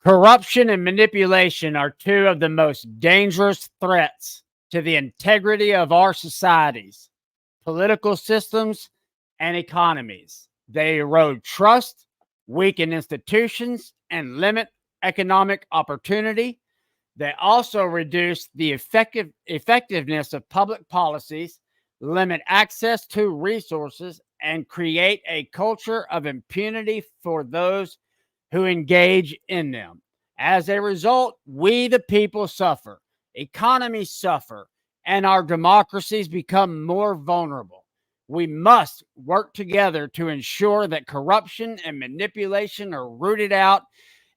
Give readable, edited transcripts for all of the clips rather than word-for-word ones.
Corruption and manipulation are two of the most dangerous threats to the integrity of our societies, political systems, and economies. They erode trust, weaken institutions, and limit economic opportunity. They also reduce the effectiveness of public policies, limit access to resources, and create a culture of impunity for those who engage in them. As a result, we the people suffer, economies suffer, and our democracies become more vulnerable. We must work together to ensure that corruption and manipulation are rooted out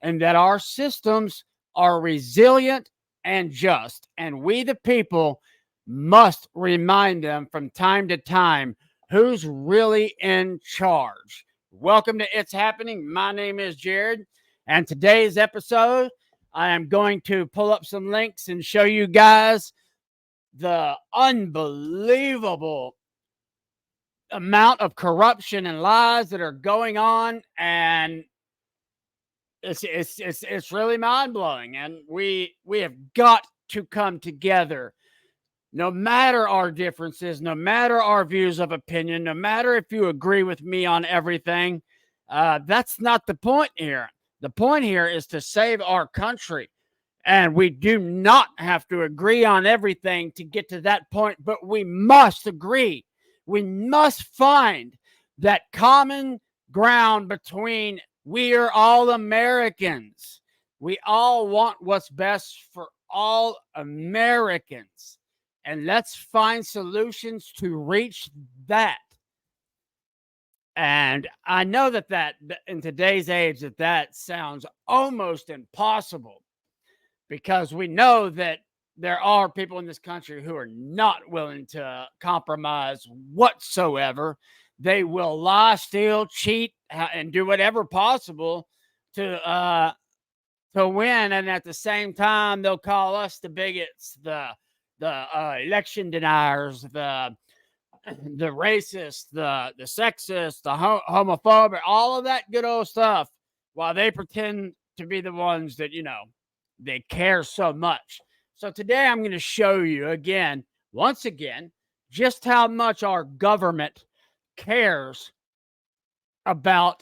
and that our systems are resilient and just. And we, the people, must remind them from time to time who's really in charge. Welcome to It's Happening. My name is Jared, and today's episode, I am going to pull up some links and show you guys the unbelievable amount of corruption and lies that are going on, and it's really mind blowing. And we have got to come together, no matter our differences, no matter our views of opinion, no matter if you agree with me on everything. That's not the point here. The point here is to save our country. And we do not have to agree on everything to get to that point, but we must agree. We must find that common ground between we are all Americans. We all want what's best for all Americans. And let's find solutions to reach that. And I know that in today's age that sounds almost impossible, because we know that there are people in this country who are not willing to compromise whatsoever. They will lie, steal, cheat, and do whatever possible to win. And at the same time, they'll call us the bigots, the election deniers, the racist, the sexist, the homophobic, all of that good old stuff, while they pretend to be the ones that, they care so much. So today I'm going to show you once again, just how much our government cares about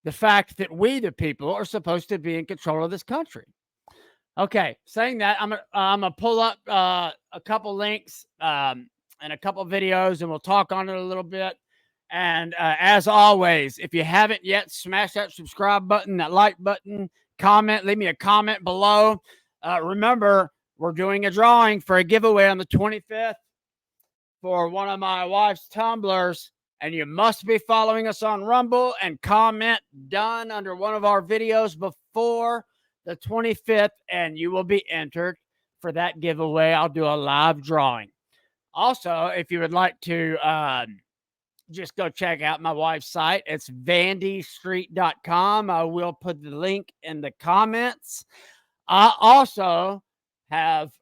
the fact that we, the people, are supposed to be in control of this country. Okay, saying that, I'm gonna pull up a couple links and a couple videos, and we'll talk on it a little bit. And as always, if you haven't yet, smash that subscribe button, that like button, comment, leave me a comment below. Remember, we're doing a drawing for a giveaway on the 25th for one of my wife's tumblers, and you must be following us on Rumble and comment done under one of our videos before the 25th, and you will be entered for that giveaway. I'll do a live drawing. Also, if you would like to just go check out my wife's site, it's vandystreet.com. I will put the link in the comments. I also have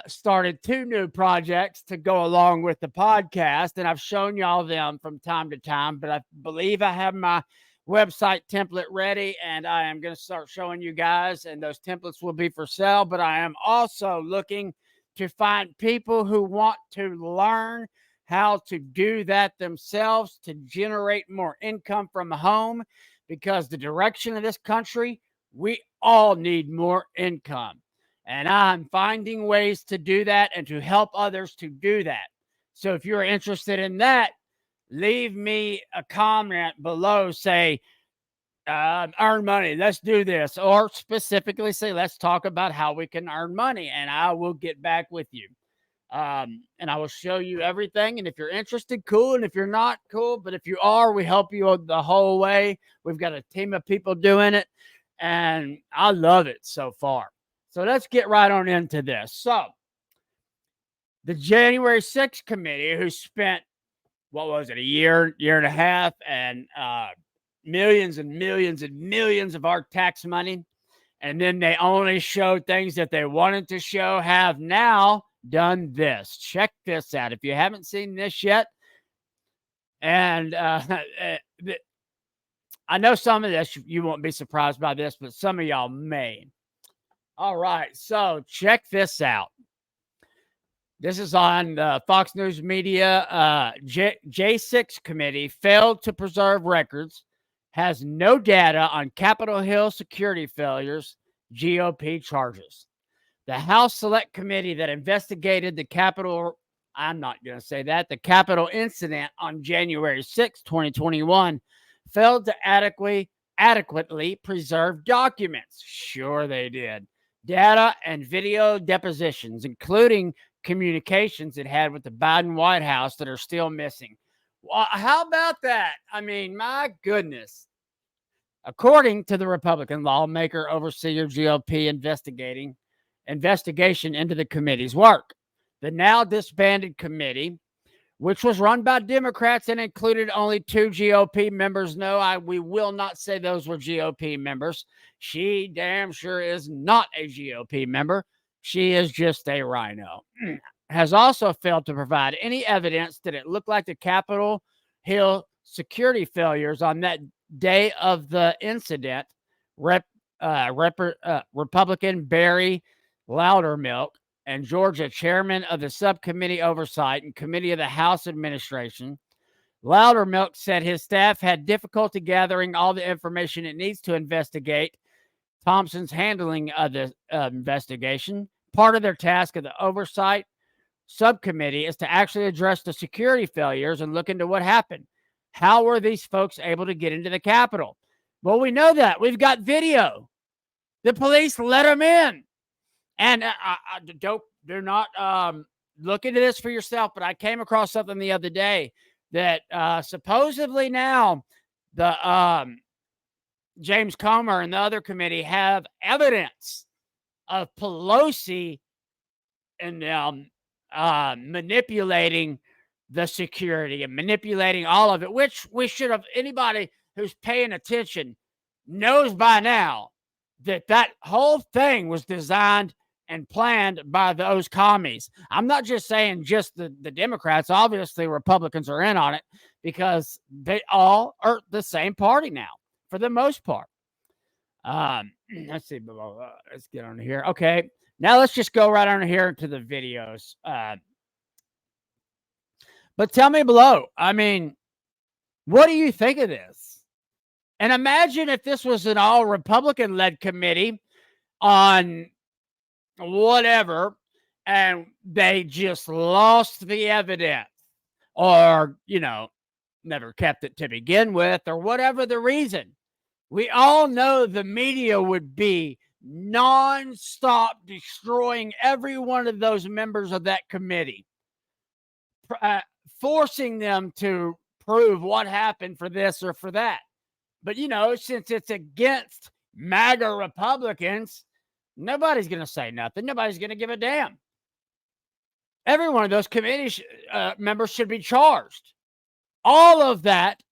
started 2 new projects to go along with the podcast, and I've shown y'all them from time to time, but I believe I have my website template ready, and I am going to start showing you guys, and those templates will be for sale. But I am also looking to find people who want to learn how to do that themselves to generate more income from home, because the direction of this country, we all need more income. And I'm finding ways to do that and to help others to do that. So if you're interested in that, leave me a comment below, say, earn money, let's do this. Or specifically say, let's talk about how we can earn money, and I will get back with you. And I will show you everything. And if you're interested, cool. And if you're not, cool. But if you are, we help you the whole way. We've got a team of people doing it, and I love it so far. So let's get right on into this. So the January 6th committee, who spent, what was it, a year and a half, and millions and millions and millions of our tax money, and then they only showed things that they wanted to show, have now done this. Check this out. If you haven't seen this yet, and I know some of this, you won't be surprised by this, but some of y'all may. All right, so check this out. This is on the Fox News Media. J6 committee failed to preserve records, has no data on Capitol Hill security failures, GOP charges. The House Select Committee that investigated the Capitol, I'm not going to say that, the Capitol incident on January 6, 2021, failed to adequately preserve documents. Sure they did. Data and video depositions, including communications it had with the Biden White House that are still missing. Well, how about that? I mean, my goodness. According to the Republican lawmaker overseer GOP investigation into the committee's work, the now disbanded committee, which was run by Democrats and included only 2 GOP members. No, we will not say those were GOP members. She damn sure is not a GOP member. She is just a rhino. Has also failed to provide any evidence that it looked like the Capitol Hill security failures on that day of the incident. Republican Barry Loudermilk and Georgia chairman of the Subcommittee Oversight and Committee of the House Administration, Loudermilk said his staff had difficulty gathering all the information it needs to investigate Thompson's handling of the investigation. Part of their task of the Oversight Subcommittee is to actually address the security failures and look into what happened. How were these folks able to get into the Capitol? Well, we know that. We've got video. The police let them in. And do not look into this for yourself, but I came across something the other day that supposedly now the James Comer and the other committee have evidence of Pelosi and manipulating the security and manipulating all of it, which we should have, anybody who's paying attention knows by now that whole thing was designed and planned by those commies. I'm not just saying just the Democrats. Obviously, Republicans are in on it because they all are the same party now, for the most part. Let's see. Let's get on here. Okay. Now let's just go right on here to the videos. But tell me below, I mean, what do you think of this? And imagine if this was an all Republican-led committee on whatever, and they just lost the evidence or, never kept it to begin with or whatever the reason. We all know the media would be nonstop destroying every one of those members of that committee, forcing them to prove what happened for this or for that. But, since it's against MAGA Republicans, nobody's going to say nothing. Nobody's going to give a damn. Every one of those committee members should be charged. All of that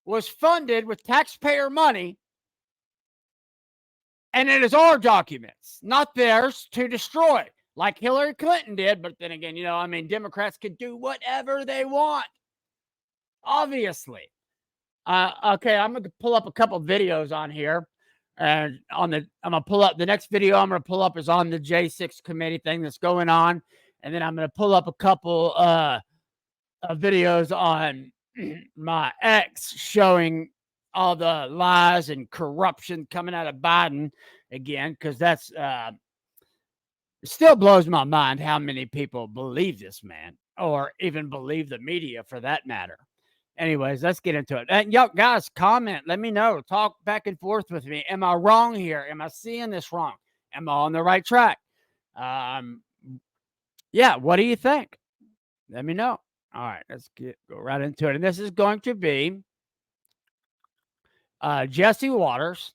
was funded with taxpayer money, and it is our documents, not theirs, to destroy, like Hillary Clinton did. But then again, Democrats can do whatever they want, obviously. Okay, I'm going to pull up a couple videos on here. And I'm going to pull up the next video I'm going to pull up is on the J6 committee thing that's going on. And then I'm going to pull up a couple videos on my ex showing all the lies and corruption coming out of Biden again, because that's it still blows my mind how many people believe this man or even believe the media for that matter. Anyways, let's get into it. And y'all guys, comment. Let me know. Talk back and forth with me. Am I wrong here? Am I seeing this wrong? Am I on the right track? Yeah, what do you think? Let me know. All right, let's go right into it. And this is going to be Jesse Waters.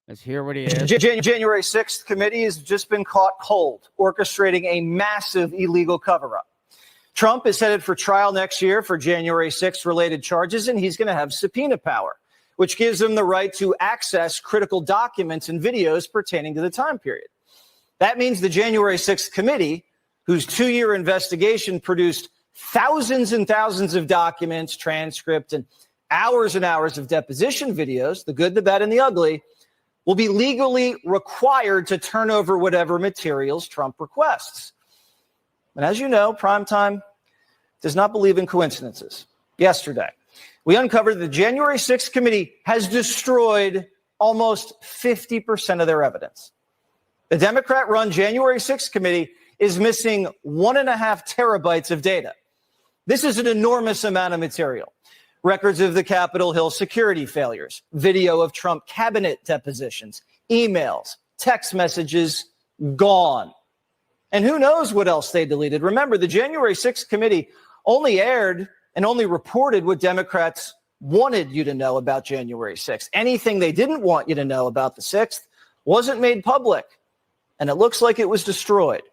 Let's hear what he is. January 6th committee has just been caught cold, orchestrating a massive illegal cover-up. Trump is headed for trial next year for January 6th related charges, and he's going to have subpoena power, which gives him the right to access critical documents and videos pertaining to the time period. That means the January 6th committee, whose 2-year investigation produced thousands and thousands of documents, transcript, and hours and hours of deposition videos, the good, the bad, and the ugly, will be legally required to turn over whatever materials Trump requests. And as you know, Primetime does not believe in coincidences. Yesterday, we uncovered that the January 6th committee has destroyed almost 50% of their evidence. The Democrat-run January 6th committee is missing 1.5 terabytes of data. This is an enormous amount of material. Records of the Capitol Hill security failures, video of Trump cabinet depositions, emails, text messages, gone. And who knows what else they deleted. Remember, the January 6th committee only aired and only reported what Democrats wanted you to know about January 6th. Anything they didn't want you to know about the 6th wasn't made public, and it looks like it was destroyed.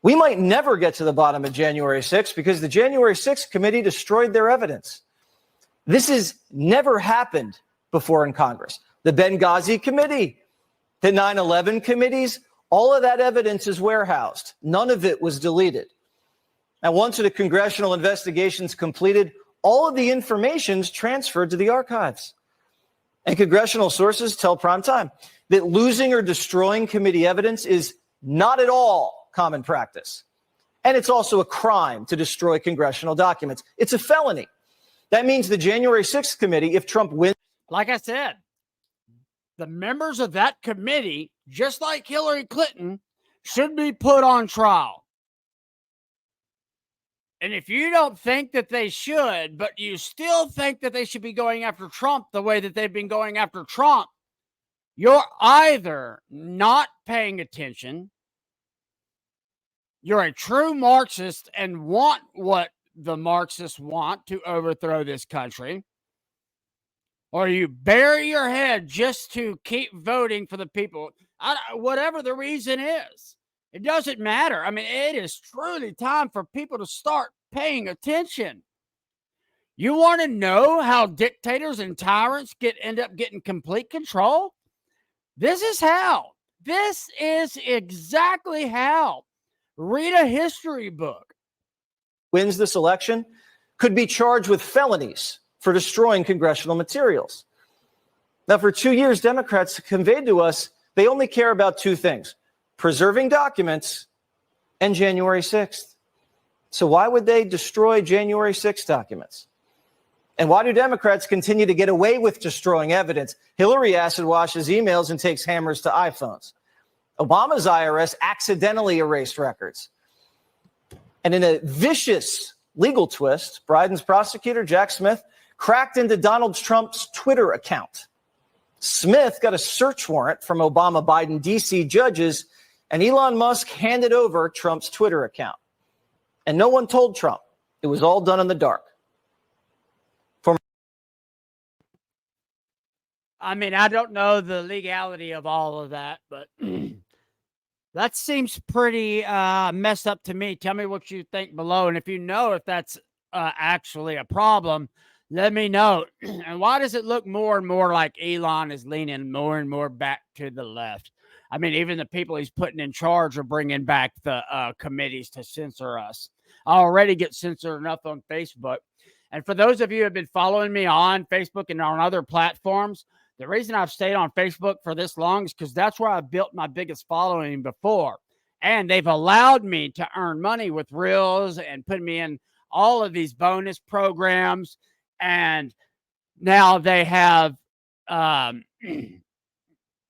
We might never get to the bottom of January 6th because the January 6th committee destroyed their evidence. This has never happened before in Congress. The Benghazi committee, the 9/11 committees, all of that evidence is warehoused. None of it was deleted. And once the congressional investigation's completed, all of the information's transferred to the archives. And congressional sources tell Primetime that losing or destroying committee evidence is not at all common practice. And it's also a crime to destroy congressional documents. It's a felony. That means the January 6th committee, if Trump wins. Like I said, the members of that committee, just like Hillary Clinton, should be put on trial. And if you don't think that they should, but you still think that they should be going after Trump the way that they've been going after Trump, you're either not paying attention, you're a true Marxist and want what the Marxists want to overthrow this country, or you bury your head just to keep voting for the people, whatever the reason is. It doesn't matter. I mean, it is truly time for people to start paying attention. You want to know how dictators and tyrants end up getting complete control? This is how. This is exactly how. Read a history book. Wins this election could be charged with felonies for destroying congressional materials. Now, for 2 years, Democrats conveyed to us they only care about two things: preserving documents and January 6th. So why would they destroy January 6th documents? And why do Democrats continue to get away with destroying evidence? Hillary acid washes emails and takes hammers to iPhones. Obama's IRS accidentally erased records. And in a vicious legal twist, Biden's prosecutor, Jack Smith, cracked into Donald Trump's Twitter account. Smith got a search warrant from Obama-Biden D.C. judges, and Elon Musk handed over Trump's Twitter account. And no one told Trump. It was all done in the dark. I mean, I don't know the legality of all of that, but that seems pretty messed up to me. Tell me what you think below. And if you know if that's actually a problem, let me know. And why does it look more and more like Elon is leaning more and more back to the left? I mean, even the people he's putting in charge are bringing back the committees to censor us. I already get censored enough on Facebook. And for those of you who have been following me on Facebook and on other platforms, the reason I've stayed on Facebook for this long is because that's where I built my biggest following before. And they've allowed me to earn money with Reels and put me in all of these bonus programs. And now they have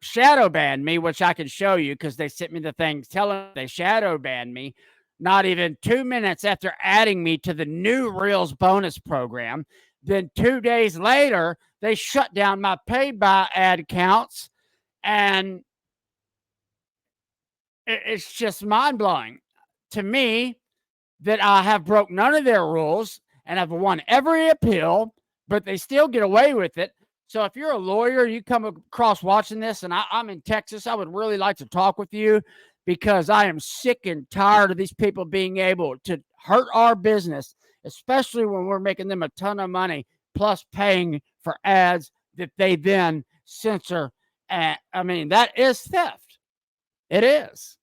shadow banned me, which I can show you because they sent me the things telling me they shadow banned me not even 2 minutes after adding me to the new Reels bonus program. Then 2 days later, they shut down my paid by ad accounts, and it's just mind-blowing to me that I have broke none of their rules and I've won every appeal, but they still get away with it. So if you're a lawyer, you come across watching this, and I'm in Texas, I would really like to talk with you because I am sick and tired of these people being able to hurt our business, especially when we're making them a ton of money, plus paying for ads that they then censor. I mean, that is theft. It is.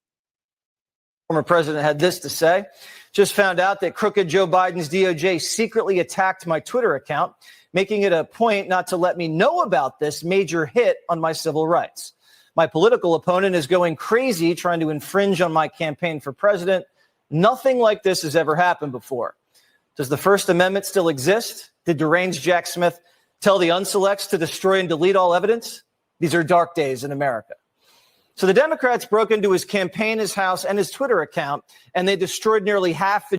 Former president had this to say: just found out that crooked Joe Biden's DOJ secretly attacked my Twitter account. making it a point not to let me know about this major hit on my civil rights. My political opponent is going crazy trying to infringe on my campaign for president. Nothing like this has ever happened before. Does the First Amendment still exist? Did deranged Jack Smith tell the unselects to destroy and delete all evidence? These are dark days in America. So the Democrats broke into his campaign, his house, and his Twitter account, and they destroyed nearly half the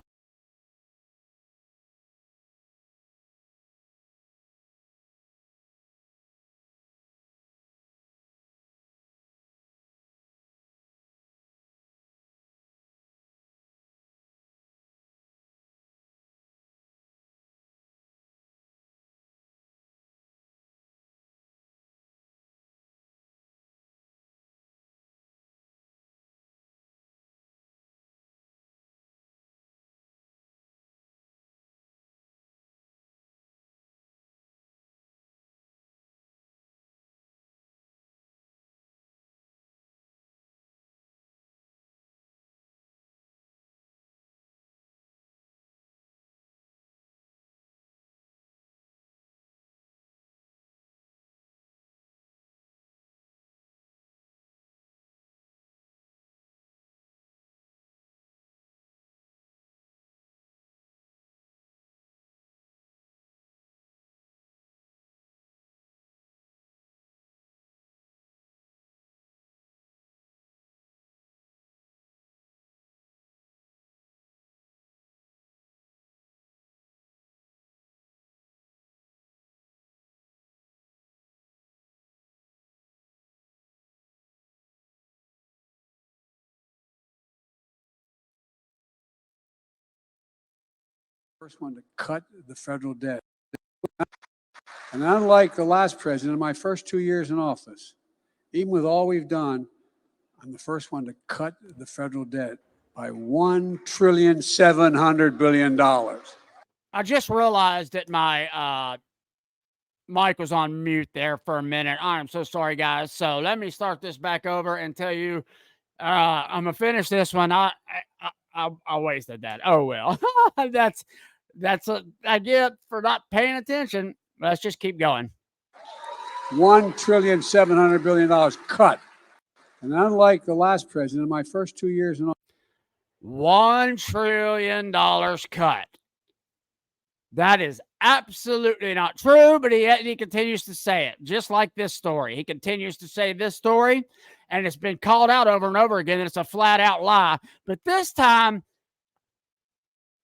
First one to cut the federal debt. And unlike the last president, in my first 2 years in office, even with all we've done, I'm the first one to cut the federal debt by $1.7 trillion. I just realized that my mic was on mute there for a minute. I'm so sorry, guys. So let me start this back over and tell you, I'm gonna finish this one. I wasted that. Oh well, that's what I get for not paying attention. Let's just keep going. $1.7 trillion cut. And unlike the last president, in my first 2 years in office, $1 trillion cut. That is absolutely not true, but he continues to say it, just like this story. He continues to say this story, and it's been called out over and over again, and it's a flat-out lie. But this time,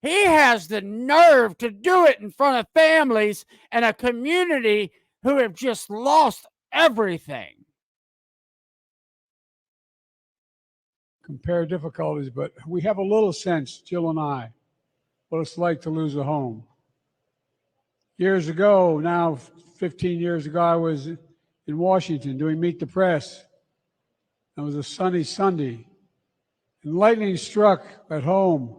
he has the nerve to do it in front of families and a community who have just lost everything. compare difficulties, but we have a little sense, Jill and I, what it's like to lose a home. Years ago, now 15 years ago, I was in Washington doing Meet the Press. It was a sunny Sunday, and lightning struck at home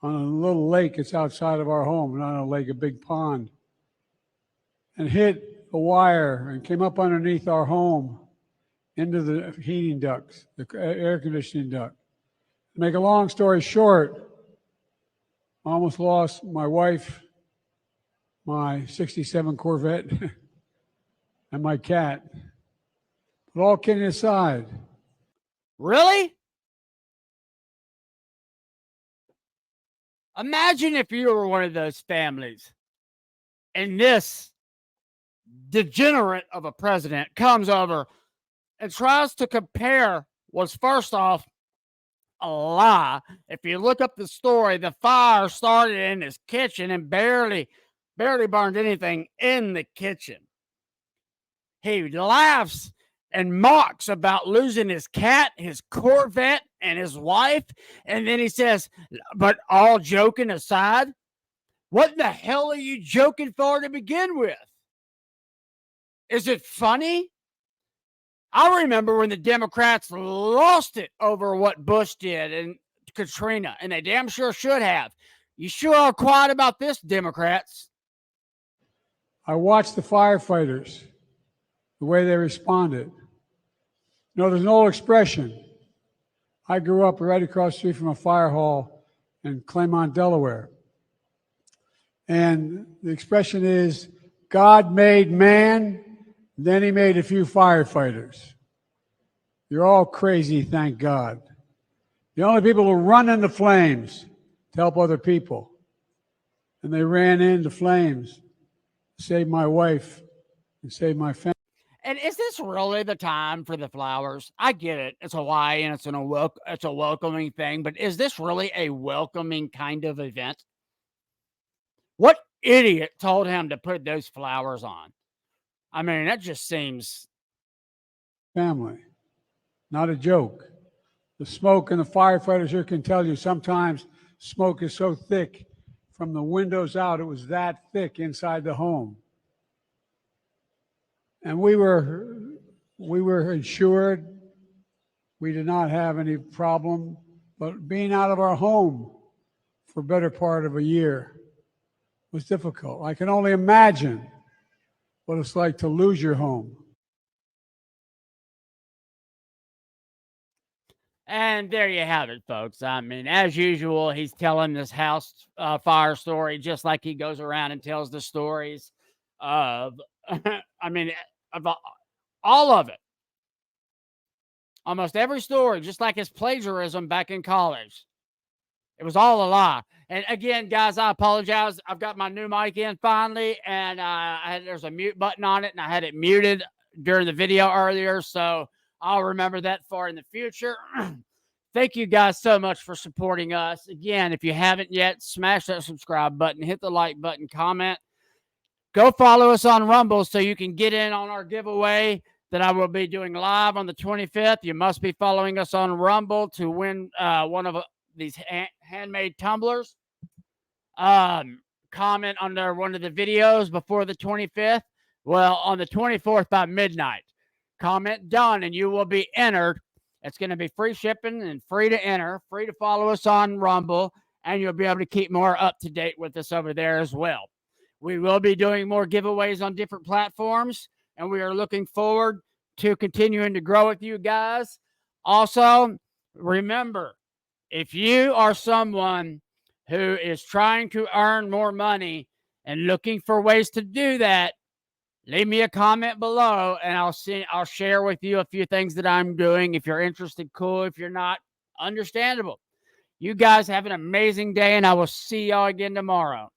on a little lake. It's outside of our home, not a lake, a big pond, and hit a wire and came up underneath our home into the heating ducts, the air conditioning duct. To make a long story short, I almost lost my wife, my 67 Corvette, and my cat. But all kidding aside. Really? Imagine if you were one of those families and this degenerate of a president comes over and tries to compare what's first off a lie. If you look up the story, the fire started in his kitchen and barely burned anything in the kitchen. He laughs and mocks about losing his cat, his Corvette, and his wife. And then he says, but all joking aside, what the hell are you joking for to begin with? Is it funny? I remember when the Democrats lost it over what Bush did and Katrina, and they damn sure should have. You sure are quiet about this, Democrats. I watched the firefighters, the way they responded. You know, there's an old expression. I grew up right across the street from a fire hall in Claymont, Delaware. And the expression is, God made man, then he made a few firefighters. You're all crazy, thank God. The only people who run into flames to help other people. And they ran into flames, saved my wife and saved my family. And is this really the time for the flowers? I get it. It's Hawaii and it's a welcoming thing, but is this really a welcoming kind of event? What idiot told him to put those flowers on? I mean, that just seems Family, not a joke. The smoke and the firefighters here can tell you sometimes smoke is so thick from the windows out, it was that thick inside the home. And we were insured. We did not have any problem, but being out of our home for a better part of a year was difficult. I can only imagine what it's like to lose your home. And there you have it, folks. I mean, as usual, he's telling this house fire story just like he goes around and tells the stories of, I mean, of all of it. Almost every story, just like his plagiarism back in college. It was all a lie. And again, guys, I apologize. I've got my new mic in finally, and there's a mute button on it, and I had it muted during the video earlier, so I'll remember that for in the future. Thank you guys so much for supporting us. Again, if you haven't yet, smash that subscribe button, hit the like button, comment. Go follow us on Rumble so you can get in on our giveaway that I will be doing live on the 25th. You must be following us on Rumble to win one of these handmade tumblers. Comment under one of the videos before the 25th. Well, on the 24th by midnight. Comment done, and you will be entered. It's going to be free shipping and free to enter, free to follow us on Rumble, and you'll be able to keep more up to date with us over there as well. We will be doing more giveaways on different platforms, and we are looking forward to continuing to grow with you guys. Also, remember, if you are someone who is trying to earn more money and looking for ways to do that, leave me a comment below, and I'll share with you a few things that I'm doing. If you're interested, cool. If you're not, understandable. You guys have an amazing day, and I will see y'all again tomorrow.